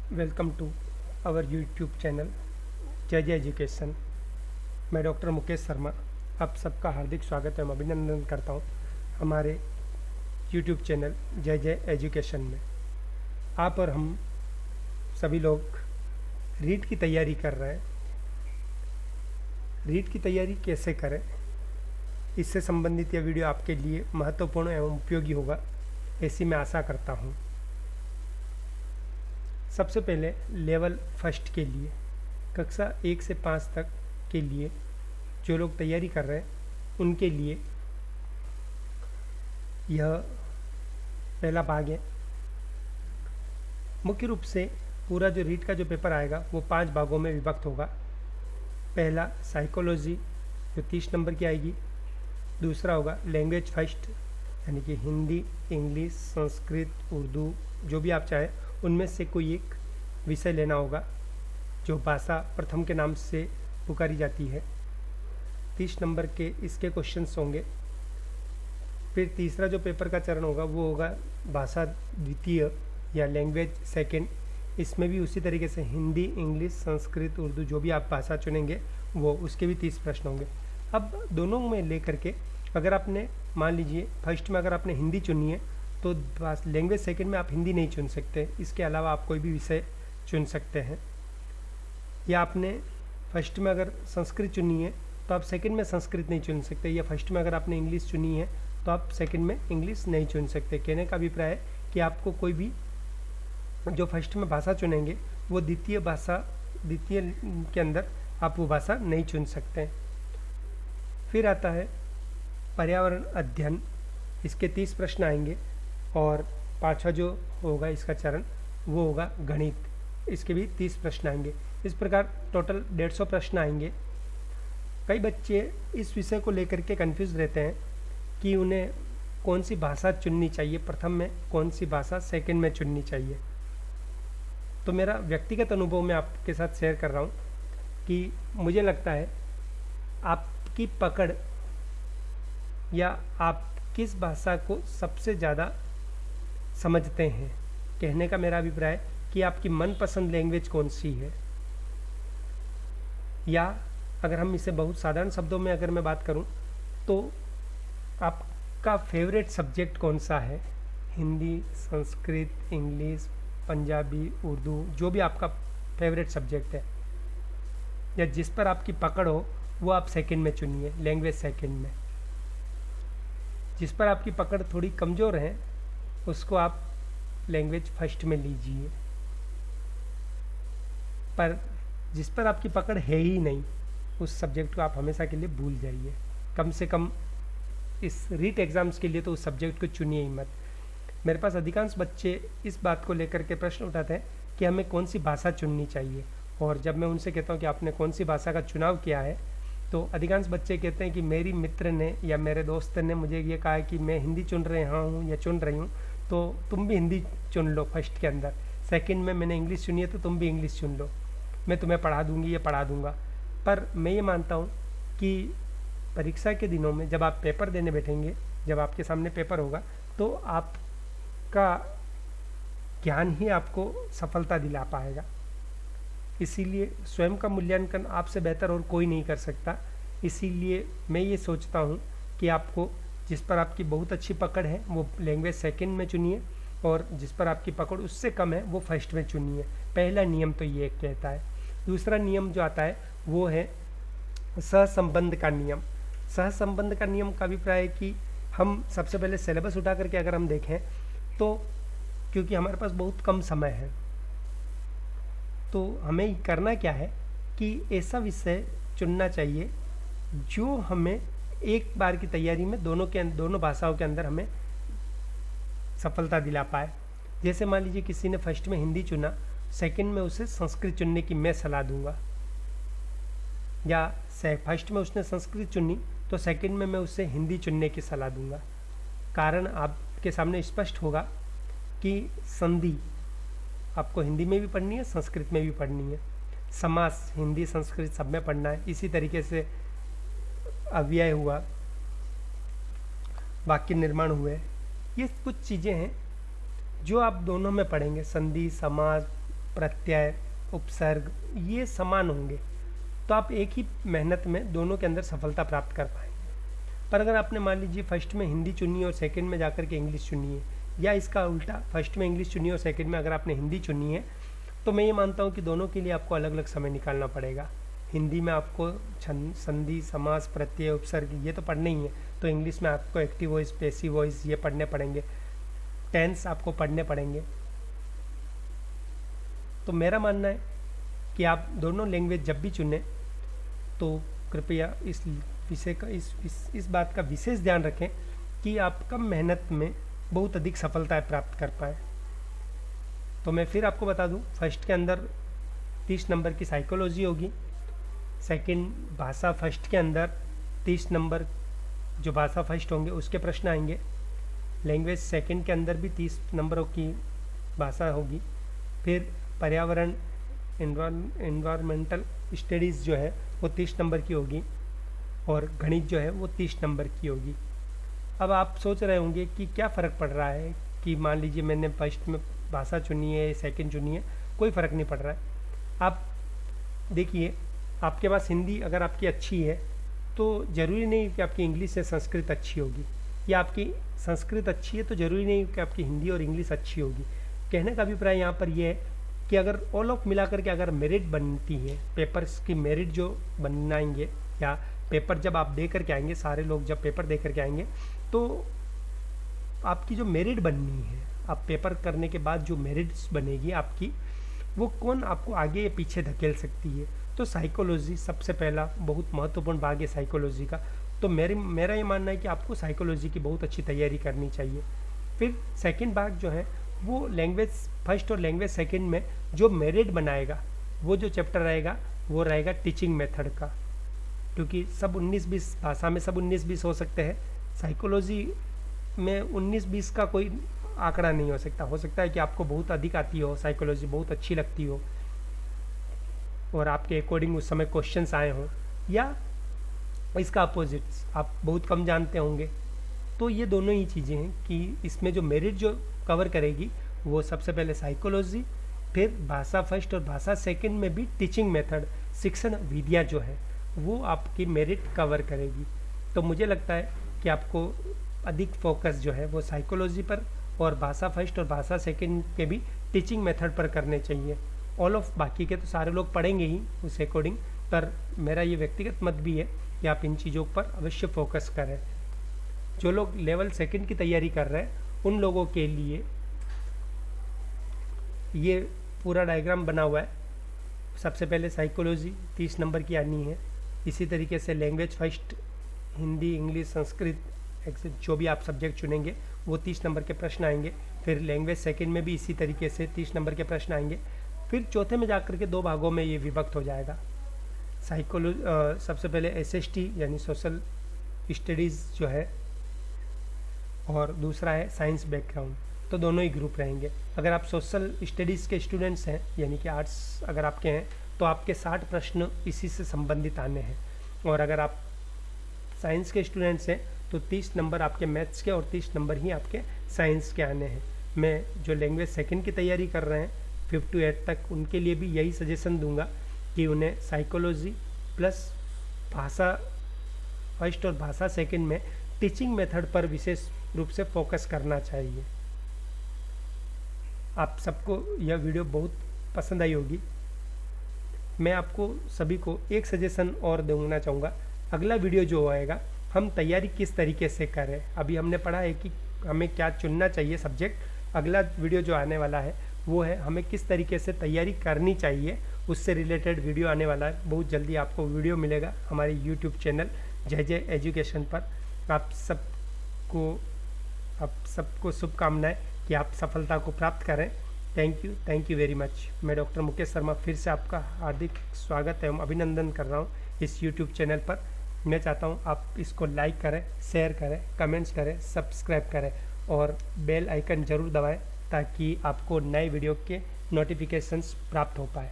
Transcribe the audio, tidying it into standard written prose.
Welcome to our YouTube channel Jai Jai education. मैं doctor Mukesh Sharma आप सबका हार्दिक स्वागत एवं अभिनंदन करता हूं हमारे YouTube channel Jai Jai education में। आप और हम सभी लोग रीट की तैयारी कर रहे हैं। रीट की तैयारी कैसे करें, इससे संबंधित यह वीडियो आपके लिए महत्वपूर्ण एवं उपयोगी होगा, ऐसी मैं आशा करता हूं। सबसे पहले लेवल फर्स्ट के लिए कक्षा 1 से 5 तक के लिए जो लोग तैयारी कर रहे हैं उनके लिए यह पहला भाग है। मुख्य रूप से पूरा जो रीट का जो पेपर आएगा वो 5 भागों में विभक्त होगा। पहला साइकोलॉजी जो 30 नंबर की आएगी। दूसरा होगा लैंग्वेज फर्स्ट यानी कि हिंदी, इंग्लिश, संस्कृत, उर्दू जो भी आप चाहें उनमें से कोई एक विषय लेना होगा जो भाषा प्रथम के नाम से पुकारी जाती है। 30 नंबर के इसके क्वेश्चंस होंगे। फिर तीसरा जो पेपर का चरण होगा वो होगा भाषा द्वितीय या लैंग्वेज सेकंड। इसमें भी उसी तरीके से हिंदी, इंग्लिश, संस्कृत, उर्दू जो भी आप भाषा चुनेंगे वो उसके भी 30 प्रश्न होंगे। अब दोनों में लेकर के अगर आपने मान लीजिए फर्स्ट में अगर आपने हिंदी चुनी है तो लैंग्वेज सेकंड में आप हिंदी नहीं चुन सकते, इसके अलावा आप कोई भी विषय चुन सकते हैं। या आपने फर्स्ट में अगर संस्कृत चुनी है तो आप सेकंड में संस्कृत नहीं चुन सकते, या फर्स्ट में अगर आपने इंग्लिश चुनी है तो आप सेकंड में इंग्लिश नहीं चुन सकते। कहने का अभिप्राय है कि आपको कोई भी जो फर्स्ट में भाषा चुनेंगे वो द्वितीय के अंदर आप वो भाषा नहीं चुन सकते। फिर आता है पर्यावरण अध्ययन, इसके 30 प्रश्न आएंगे। और पांचवा जो होगा इसका चरण वो होगा गणित, इसके भी 30 प्रश्न आएंगे। इस प्रकार टोटल 150 प्रश्न आएंगे। कई बच्चे इस विषय को लेकर के कंफ्यूज रहते हैं कि उन्हें कौन सी भाषा चुननी चाहिए प्रथम में, कौन सी भाषा सेकंड में चुननी चाहिए। तो मेरा व्यक्तिगत अनुभव मैं आपके साथ शेयर कर रहा हूँ कि मुझे लगता है आपकी पकड़ या आप किस भाषा को सबसे ज़्यादा समझते हैं, कहने का मेरा अभिप्राय है कि आपकी मनपसंद लैंग्वेज कौन सी है। या अगर हम इसे बहुत साधारण शब्दों में अगर मैं बात करूं तो आपका फेवरेट सब्जेक्ट कौन सा है, हिंदी, संस्कृत, इंग्लिश, पंजाबी, उर्दू जो भी आपका फेवरेट सब्जेक्ट है या जिस पर आपकी पकड़ हो वो आप सेकंड में चुनिए, लैंग्वेज सेकंड में। जिस पर आपकी पकड़ थोड़ी कमज़ोर है उसको आप लैंग्वेज फर्स्ट में लीजिए। पर जिस पर आपकी पकड़ है ही नहीं उस सब्जेक्ट को आप हमेशा के लिए भूल जाइए। कम से कम इस रीट एग्ज़ाम्स के लिए तो उस सब्जेक्ट को चुनिए ही मत। मेरे पास अधिकांश बच्चे इस बात को लेकर के प्रश्न उठाते हैं कि हमें कौन सी भाषा चुननी चाहिए। और जब मैं उनसे कहता हूँ कि आपने कौन सी भाषा का चुनाव किया है तो अधिकांश बच्चे कहते हैं कि मेरी मित्र ने या मेरे दोस्त ने मुझे ये कहा है कि मैं हिंदी चुन रहा हूँ या चुन रही हूँ तो तुम भी हिंदी चुन लो फर्स्ट के अंदर, सेकंड में मैंने इंग्लिश चुनी है तो तुम भी इंग्लिश चुन लो, मैं तुम्हें पढ़ा दूंगी या पढ़ा दूंगा। पर मैं ये मानता हूँ कि परीक्षा के दिनों में जब आप पेपर देने बैठेंगे, जब आपके सामने पेपर होगा तो आपका ज्ञान ही आपको सफलता दिला पाएगा। इसीलिए स्वयं का मूल्यांकन आपसे बेहतर और कोई नहीं कर सकता। इसीलिए मैं ये सोचता हूँ कि आपको जिस पर आपकी बहुत अच्छी पकड़ है वो लैंग्वेज सेकंड में चुनिए और जिस पर आपकी पकड़ उससे कम है वो फर्स्ट में चुनिए। पहला नियम तो ये कहता है। दूसरा नियम जो आता है वो है सहसंबंध का नियम। सहसंबंध का नियम का अभिप्राय है कि हम सबसे पहले सिलेबस उठा करके अगर हम देखें तो क्योंकि हमारे पास बहुत कम समय है तो हमें करना क्या है कि ऐसा विषय चुनना चाहिए जो हमें एक बार की तैयारी में दोनों भाषाओं के अंदर हमें सफलता दिला पाए। जैसे मान लीजिए किसी ने फर्स्ट में हिंदी चुना, सेकंड में उसे संस्कृत चुनने की मैं सलाह दूंगा। या फर्स्ट में उसने संस्कृत चुनी तो सेकंड में मैं उसे हिंदी चुनने की सलाह दूंगा। कारण आपके सामने स्पष्ट होगा कि संधि आपको हिंदी में भी पढ़नी है, संस्कृत में भी पढ़नी है। समास हिंदी, संस्कृत सब में पढ़ना है। इसी तरीके से अव्यय हुआ, वाक्य निर्माण हुए, ये कुछ चीज़ें हैं जो आप दोनों में पढ़ेंगे। संधि, समास, प्रत्यय, उपसर्ग ये समान होंगे, तो आप एक ही मेहनत में दोनों के अंदर सफलता प्राप्त कर पाएंगे। पर अगर आपने मान लीजिए फर्स्ट में हिंदी चुनी और सेकंड में जाकर के इंग्लिश चुनी है, या इसका उल्टा फर्स्ट में इंग्लिश चुनी और सेकंड में अगर आपने हिंदी चुनी है, तो मैं ये मानता हूँ कि दोनों के लिए आपको अलग अलग समय निकालना पड़ेगा। हिंदी में आपको संधि, समास, प्रत्यय, उपसर्ग ये तो पढ़ने ही है, तो इंग्लिश में आपको एक्टिव वॉइस, पैसिव वॉइस ये पढ़ने पड़ेंगे, टेंस आपको पढ़ने पड़ेंगे। तो मेरा मानना है कि आप दोनों लैंग्वेज जब भी चुनें तो कृपया इस विषय का इस बात का विशेष ध्यान रखें कि आप कम मेहनत में बहुत अधिक सफलताएं प्राप्त कर पाएँ। तो मैं फिर आपको बता दूं, फर्स्ट के अंदर 30 नंबर की साइकोलॉजी होगी, सेकंड भाषा फर्स्ट के अंदर 30 नंबर जो भाषा फर्स्ट होंगे उसके प्रश्न आएंगे, लैंग्वेज सेकंड के अंदर भी 30 नंबरों की भाषा होगी, फिर पर्यावरण एनवायरमेंटल स्टडीज़ जो है वो 30 नंबर की होगी, और गणित जो है वो 30 नंबर की होगी। अब आप सोच रहे होंगे कि क्या फ़र्क पड़ रहा है कि मान लीजिए मैंने फर्स्ट में भाषा चुनी है, सेकंड चुनी है, कोई फ़र्क नहीं पड़ रहा है। आप देखिए, आपके पास हिंदी अगर आपकी अच्छी है तो ज़रूरी नहीं कि आपकी इंग्लिश या संस्कृत अच्छी होगी, या आपकी संस्कृत अच्छी है तो ज़रूरी नहीं कि आपकी हिंदी और इंग्लिश अच्छी होगी। कहने का अभिप्राय यहाँ पर यह है कि अगर ऑल ऑफ मिला करके अगर मेरिट बनती है, पेपर्स की मेरिट जो बनाएंगे, या पेपर जब आप दे करके आएंगे, सारे लोग जब पेपर दे करके आएंगे, तो आपकी जो मेरिट बननी है, आप पेपर करने के बाद जो मेरिट्स बनेगी आपकी, वो कौन आपको आगे या पीछे धकेल सकती है। तो साइकोलॉजी सबसे पहला बहुत महत्वपूर्ण भाग है साइकोलॉजी का। तो मेरा ये मानना है कि आपको साइकोलॉजी की बहुत अच्छी तैयारी करनी चाहिए। फिर सेकंड भाग जो है वो लैंग्वेज फर्स्ट और लैंग्वेज सेकंड में जो मेरिट बनाएगा, वो जो चैप्टर रहेगा वो रहेगा टीचिंग मेथड का, क्योंकि सब 19-20 भाषा में सब 19-20 हो सकते हैं, साइकोलॉजी में 19-20 का कोई आंकड़ा नहीं हो सकता। हो सकता है कि आपको बहुत अधिक आती हो, साइकोलॉजी बहुत अच्छी लगती हो और आपके अकॉर्डिंग उस समय क्वेश्चंस आए हों, या इसका अपोजिट्स आप बहुत कम जानते होंगे। तो ये दोनों ही चीज़ें हैं कि इसमें जो मेरिट जो कवर करेगी वो सबसे पहले साइकोलॉजी, फिर भाषा फर्स्ट और भाषा सेकंड में भी टीचिंग मेथड, शिक्षण विधियाँ जो है वो आपकी मेरिट कवर करेगी। तो मुझे लगता है कि आपको अधिक फोकस जो है वो साइकोलॉजी पर और भाषा फर्स्ट और भाषा सेकंड के भी टीचिंग मेथड पर करने चाहिए। ऑल ऑफ बाकी के तो सारे लोग पढ़ेंगे ही उस अकॉर्डिंग, पर मेरा ये व्यक्तिगत मत भी है कि आप इन चीज़ों पर अवश्य फोकस करें। जो लोग लेवल सेकंड की तैयारी कर रहे हैं उन लोगों के लिए ये पूरा डायग्राम बना हुआ है। सबसे पहले साइकोलॉजी 30 नंबर की आनी है, इसी तरीके से language first Hindi, English, Sanskrit जो भी आप सब्जेक्ट चुनेंगे वो 30 नंबर के प्रश्न आएंगे। फिर लैंग्वेज सेकंड में भी इसी तरीके से 30 नंबर के प्रश्न आएंगे। फिर चौथे में जाकर के 2 भागों में ये विभक्त हो जाएगा। सबसे पहले SST यानी सोशल स्टडीज़ जो है, और दूसरा है साइंस बैकग्राउंड। तो दोनों ही ग्रुप रहेंगे। अगर आप सोशल स्टडीज़ के स्टूडेंट्स हैं यानी कि आर्ट्स अगर आपके हैं तो आपके 60 प्रश्न इसी से संबंधित आने हैं, और अगर आप साइंस के स्टूडेंट्स हैं तो 30 नंबर आपके मैथ्स के और 30 नंबर ही आपके साइंस के आने हैं। मैं जो लैंग्वेज सेकंड की तैयारी कर रहे हैं 5th to 8th तक, उनके लिए भी यही सजेशन दूंगा कि उन्हें साइकोलॉजी प्लस भाषा फर्स्ट और भाषा सेकंड में टीचिंग मेथड पर विशेष रूप से फोकस करना चाहिए। आप सबको यह वीडियो बहुत पसंद आई होगी। मैं आपको सभी को एक सजेशन और देना चाहूँगा, अगला वीडियो जो आएगा हम तैयारी किस तरीके से करें। अभी हमने पढ़ा है कि हमें क्या चुनना चाहिए सब्जेक्ट, अगला वीडियो जो आने वाला है वो है हमें किस तरीके से तैयारी करनी चाहिए, उससे रिलेटेड वीडियो आने वाला है। बहुत जल्दी आपको वीडियो मिलेगा हमारे यूट्यूब चैनल जय एजुकेशन पर। आप सबको शुभकामनाएं कि आप सफलता को प्राप्त करें। Thank you very much. मैं डॉक्टर मुकेश शर्मा फिर से आपका हार्दिक स्वागत एवं अभिनंदन कर रहा हूँ इस यूट्यूब चैनल पर। मैं चाहता हूँ आप इसको लाइक करें, शेयर करें, कमेंट्स करें, सब्सक्राइब करें और बेल आइकन ज़रूर दबाएं ताकि आपको नए वीडियो के नोटिफिकेशंस प्राप्त हो पाए।